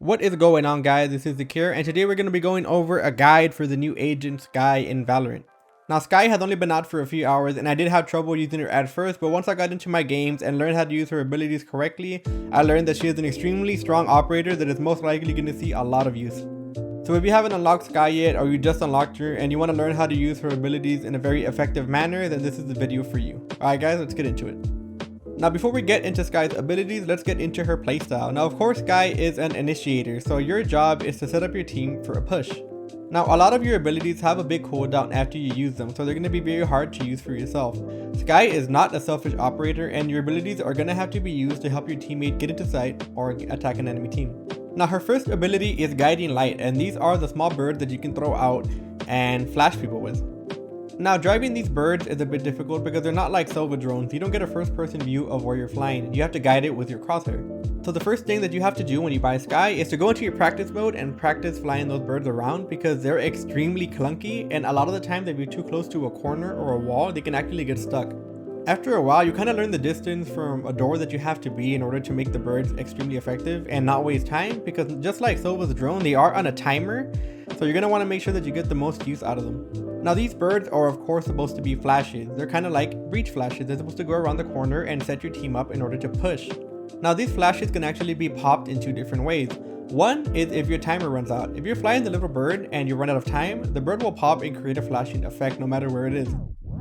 What is going on, guys? This is Zakir, and today we're going to be going over a guide for the new agent Skye in Valorant. Now, Skye has only been out for a few hours, and I did have trouble using her at first, but once I got into my games and learned how to use her abilities correctly, I learned that she is an extremely strong operator that is most likely going to see a lot of use. So if you haven't unlocked Skye yet, or you just unlocked her and you want to learn how to use her abilities in a very effective manner, then this is the video for you. Alright guys, let's get into it. Now before we get into Skye's abilities, let's get into her playstyle. Now of course Skye is an initiator, so your job is to set up your team for a push. Now a lot of your abilities have a big cooldown after you use them, so they're going to be very hard to use for yourself. Skye is not a selfish operator, and your abilities are going to have to be used to help your teammate get into sight or attack an enemy team. Now her first ability is Guiding Light, and these are the small birds that you can throw out and flash people with. Now driving these birds is a bit difficult because they're not like silver drones. You don't get a first person view of where you're flying. You have to guide it with your crosshair. So the first thing that you have to do when you buy Skye is to go into your practice mode and practice flying those birds around, because they're extremely clunky, and a lot of the time if you're too close to a corner or a wall, they can actually get stuck. After a while, you kind of learn the distance from a door that you have to be in order to make the birds extremely effective and not waste time, because just like Silva's drone, they are on a timer, so you're going to want to make sure that you get the most use out of them. Now these birds are of course supposed to be flashes. They're kind of like breach flashes. They're supposed to go around the corner and set your team up in order to push. Now these flashes can actually be popped in two different ways. One is if your timer runs out. If you're flying the little bird and you run out of time, the bird will pop and create a flashing effect no matter where it is.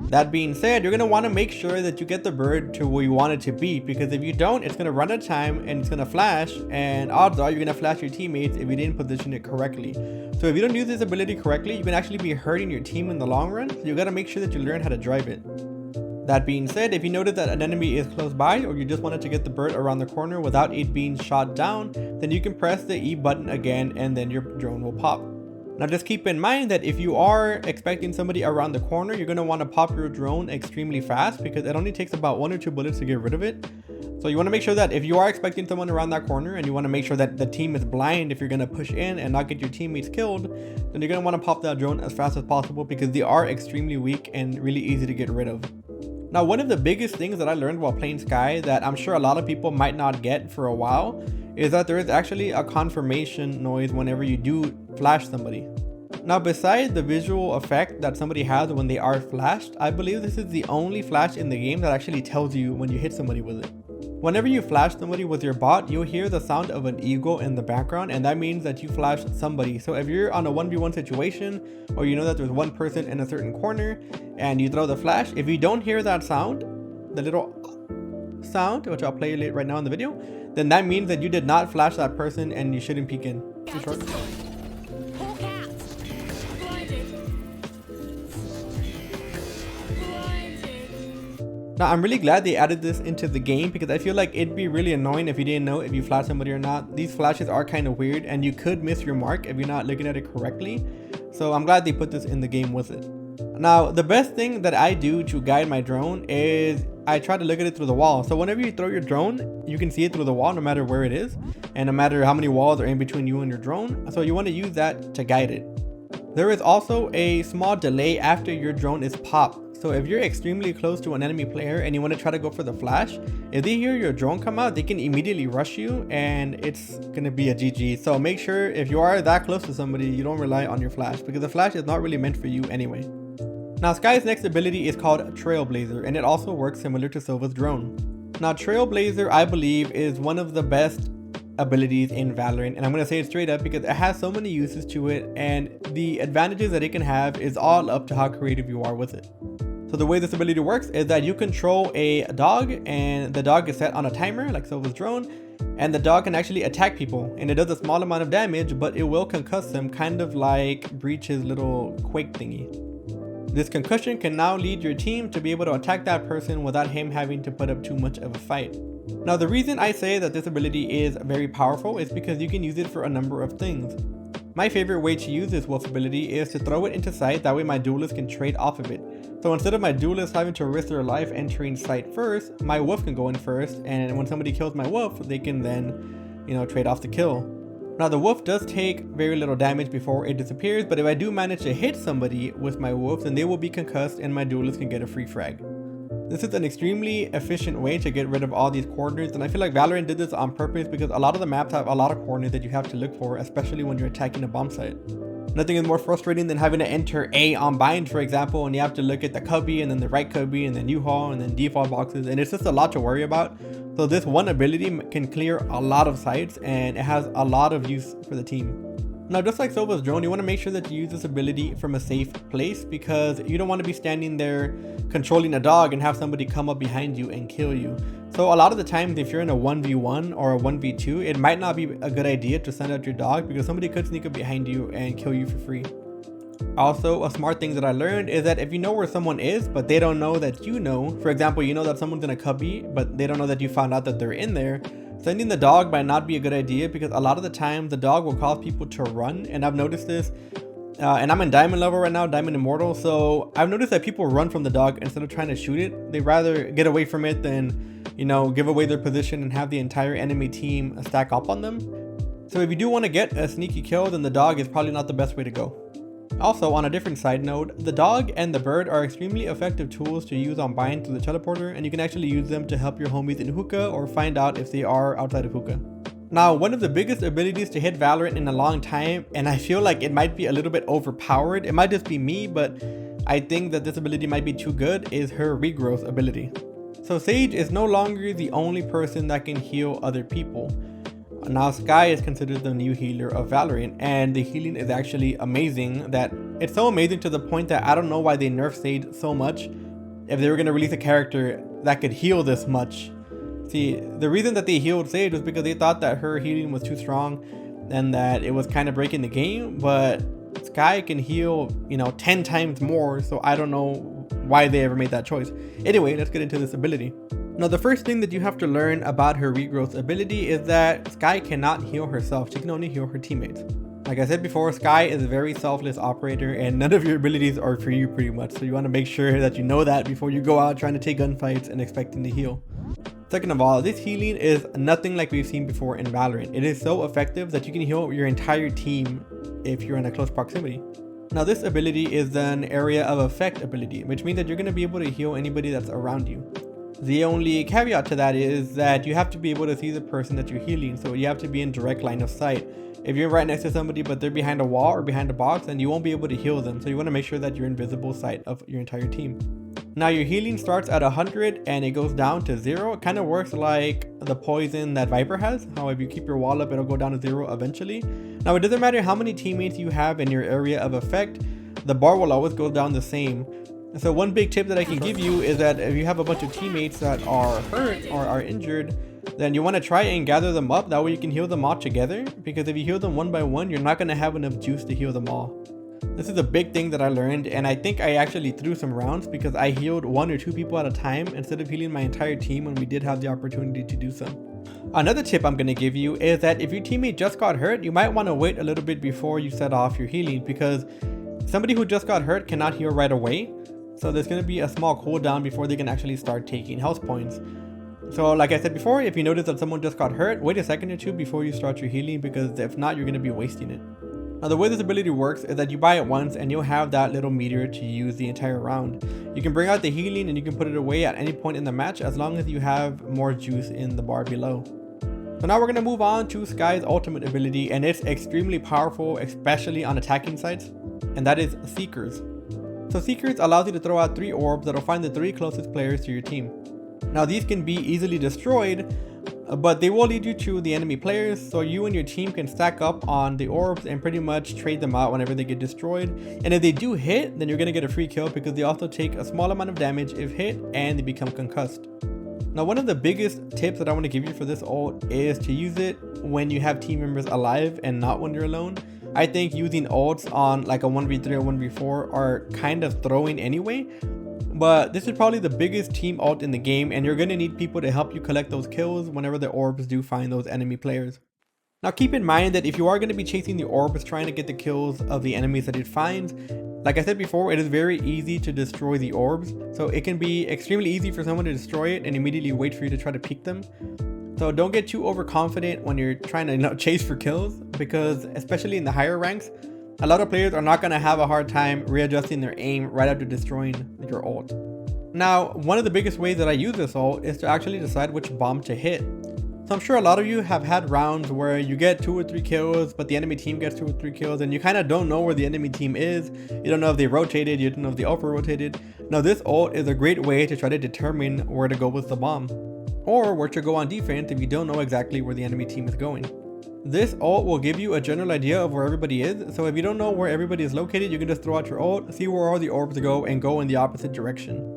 That being said, you're going to want to make sure that you get the bird to where you want it to be, because if you don't, it's going to run out of time and it's going to flash, and odds are you're going to flash your teammates if you didn't position it correctly. So if you don't use this ability correctly, you can actually be hurting your team in the long run, so you got to make sure that you learn how to drive it. That being said, if you notice that an enemy is close by, or you just wanted to get the bird around the corner without it being shot down, then you can press the E button again and then your drone will pop. Now just keep in mind that if you are expecting somebody around the corner, you're going to want to pop your drone extremely fast, because it only takes about 1 or 2 bullets to get rid of it. So you want to make sure that if you are expecting someone around that corner and you want to make sure that the team is blind if you're going to push in and not get your teammates killed, then you're going to want to pop that drone as fast as possible, because they are extremely weak and really easy to get rid of. Now one of the biggest things that I learned while playing Skye that I'm sure a lot of people might not get for a while is that there is actually a confirmation noise whenever you do flash somebody. Now besides the visual effect that somebody has when they are flashed, I believe this is the only flash in the game that actually tells you when you hit somebody with it. Whenever you flash somebody with your bot, you'll hear the sound of an eagle in the background, and that means that you flashed somebody. So if you're on a 1v1 situation, or you know that there's one person in a certain corner and you throw the flash, if you don't hear that sound, the little sound, which I'll play right now in the video, then that means that you did not flash that person and you shouldn't peek in. Too short. Now I'm really glad they added this into the game, because I feel like it'd be really annoying if you didn't know if you flash somebody or not. These flashes are kind of weird and you could miss your mark if you're not looking at it correctly. So I'm glad they put this in the game with it. Now the best thing that I do to guide my drone is I try to look at it through the wall. So whenever you throw your drone, you can see it through the wall no matter where it is, and no matter how many walls are in between you and your drone. So you want to use that to guide it. There is also a small delay after your drone is popped. So if you're extremely close to an enemy player and you want to try to go for the flash, if they hear your drone come out, they can immediately rush you and it's going to be a GG. So make sure if you are that close to somebody, you don't rely on your flash, because the flash is not really meant for you anyway. Now Skye's next ability is called Trailblazer, and it also works similar to Silva's drone. Now Trailblazer, I believe, is one of the best abilities in Valorant, and I'm going to say it straight up because it has so many uses to it, and the advantages that it can have is all up to how creative you are with it. So the way this ability works is that you control a dog, and the dog is set on a timer like Silva's drone, and the dog can actually attack people, and it does a small amount of damage, but it will concuss them, kind of like Breach's little quake thingy. This concussion can now lead your team to be able to attack that person without him having to put up too much of a fight. Now the reason I say that this ability is very powerful is because you can use it for a number of things. My favorite way to use this wolf ability is to throw it into sight, that way my duelist can trade off of it. So instead of my duelist having to risk their life entering sight first, my wolf can go in first, and when somebody kills my wolf, they can then, trade off the kill. Now the wolf does take very little damage before it disappears, but if I do manage to hit somebody with my wolf, then they will be concussed and my duelist can get a free frag. This is an extremely efficient way to get rid of all these coordinates, and I feel like Valorant did this on purpose because a lot of the maps have a lot of coordinates that you have to look for, especially when you're attacking a bomb site. Nothing is more frustrating than having to enter A on bind, for example, and you have to look at the cubby and then the right cubby and then U-haul and then default boxes, and it's just a lot to worry about. So this one ability can clear a lot of sites, and it has a lot of use for the team. Now, just like Sova's drone, you want to make sure that you use this ability from a safe place because you don't want to be standing there controlling a dog and have somebody come up behind you and kill you. So a lot of the times, if you're in a 1v1 or a 1v2, it might not be a good idea to send out your dog because somebody could sneak up behind you and kill you for free. Also, a smart thing that I learned is that if you know where someone is, but they don't know that you know, for example, you know that someone's in a cubby, but they don't know that you found out that they're in there, sending the dog might not be a good idea because a lot of the time the dog will cause people to run, and I've noticed this. And I'm in diamond level right now, diamond immortal, so I've noticed that people run from the dog instead of trying to shoot it. They rather get away from it than, you know, give away their position and have the entire enemy team stack up on them. So if you do want to get a sneaky kill, then the dog is probably not the best way to go. Also, on a different side note, the dog and the bird are extremely effective tools to use on bind through the teleporter, and you can actually use them to help your homies in hookah or find out if they are outside of hookah. Now, one of the biggest abilities to hit Valorant in a long time, and I feel like it might be a little bit overpowered, it might just be me, but I think that this ability might be too good, is her Regrowth ability. So Sage is no longer the only person that can heal other people. Now Skye is considered the new healer of Valorant, and the healing is actually amazing. That it's so amazing to the point that I don't know why they nerfed Sage so much if they were going to release a character that could heal this much. See, the reason that they healed Sage was because they thought that her healing was too strong and that it was kind of breaking the game, but Skye can heal, 10 times more, so I don't know why they ever made that choice. Anyway, let's get into this ability. Now, the first thing that you have to learn about her Regrowth ability is that Skye cannot heal herself, she can only heal her teammates. Like I said before, Skye is a very selfless operator and none of your abilities are for you pretty much, so you want to make sure that you know that before you go out trying to take gunfights and expecting to heal. Second of all, this healing is nothing like we've seen before in Valorant. It is so effective that you can heal your entire team if you're in a close proximity. Now, this ability is an area of effect ability, which means that you're going to be able to heal anybody that's around you. The only caveat to that is that you have to be able to see the person that you're healing, so you have to be in direct line of sight. If you're right next to somebody but they're behind a wall or behind a box, then you won't be able to heal them, so you want to make sure that you're in visible sight of your entire team. Now, your healing starts at 100 and it goes down to 0. It kind of works like the poison that Viper has, how if you keep your wall up it'll go down to 0 eventually. Now, it doesn't matter how many teammates you have in your area of effect, the bar will always go down the same. So one big tip that I can give you is that if you have a bunch of teammates that are hurt or are injured, then you want to try and gather them up. That way you can heal them all together, because if you heal them one by one, you're not going to have enough juice to heal them all. This is a big thing that I learned, and I think I actually threw some rounds because I healed 1 or 2 people at a time instead of healing my entire team when we did have the opportunity to do so. Another tip I'm going to give you is that if your teammate just got hurt, you might want to wait a little bit before you set off your healing, because somebody who just got hurt cannot heal right away. So there's going to be a small cooldown before they can actually start taking health points. So like I said before, if you notice that someone just got hurt, wait a second or two before you start your healing, because if not, you're going to be wasting it. Now, the way this ability works is that you buy it once and you'll have that little meter to use the entire round. You can bring out the healing and you can put it away at any point in the match as long as you have more juice in the bar below. So now we're going to move on to Skye's ultimate ability, and it's extremely powerful, especially on attacking sites, and that is Seekers. So Seekers allows you to throw out 3 orbs that will find the 3 closest players to your team. Now, these can be easily destroyed, but they will lead you to the enemy players, so you and your team can stack up on the orbs and pretty much trade them out whenever they get destroyed. And if they do hit, then you're going to get a free kill because they also take a small amount of damage if hit and they become concussed. Now, one of the biggest tips that I want to give you for this ult is to use it when you have team members alive and not when you're alone. I think using ults on like a 1v3 or 1v4 are kind of throwing anyway, but this is probably the biggest team ult in the game, and you're going to need people to help you collect those kills whenever the orbs do find those enemy players. Now, keep in mind that if you are going to be chasing the orbs trying to get the kills of the enemies that it finds, like I said before, it is very easy to destroy the orbs, so it can be extremely easy for someone to destroy it and immediately wait for you to try to peek them. So don't get too overconfident when you're trying to chase for kills, because especially in the higher ranks, a lot of players are not going to have a hard time readjusting their aim right after destroying your ult. Now, one of the biggest ways that I use this ult is to actually decide which bomb to hit. So I'm sure a lot of you have had rounds where you get 2 or 3 kills, but the enemy team gets 2 or 3 kills, and you kind of don't know where the enemy team is. You don't know if they rotated, you don't know if they over rotated. Now this ult is a great way to try to determine where to go with the bomb, or where to go on defense if you don't know exactly where the enemy team is going. This ult will give you a general idea of where everybody is, so if you don't know where everybody is located, you can just throw out your ult, see where all the orbs go, and go in the opposite direction.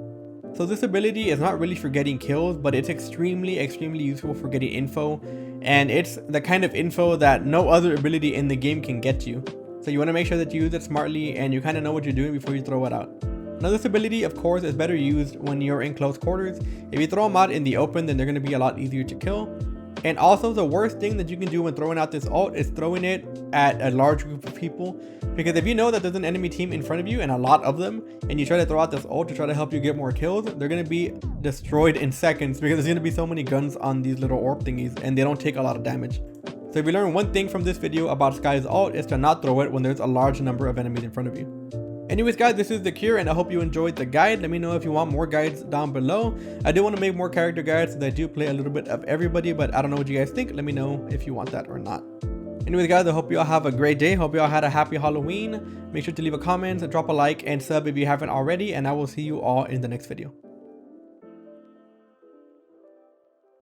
So this ability is not really for getting kills, but it's extremely useful for getting info, and it's the kind of info that no other ability in the game can get you. So you want to make sure that you use it smartly and you kind of know what you're doing before you throw it out. Now this ability, of course, is better used when you're in close quarters. If you throw them out in the open, then they're going to be a lot easier to kill. And also the worst thing that you can do when throwing out this ult is throwing it at a large group of people, because if you know that there's an enemy team in front of you and a lot of them, and you try to throw out this ult to try to help you get more kills, they're going to be destroyed in seconds because there's going to be so many guns on these little orb thingies and they don't take a lot of damage. So if you learn one thing from this video about Skye's ult, is to not throw it when there's a large number of enemies in front of you. Anyways guys, this is the Cure, and I hope you enjoyed the guide. Let me know if you want more guides down below. I do want to make more character guides, so I do play a little bit of everybody, but I don't know what you guys think. Let me know if you want that or not. Anyways guys, I hope you all have a great day. Hope you all had a happy Halloween. Make sure to leave a comment, drop a like, and sub if you haven't already, and I will see you all in the next video.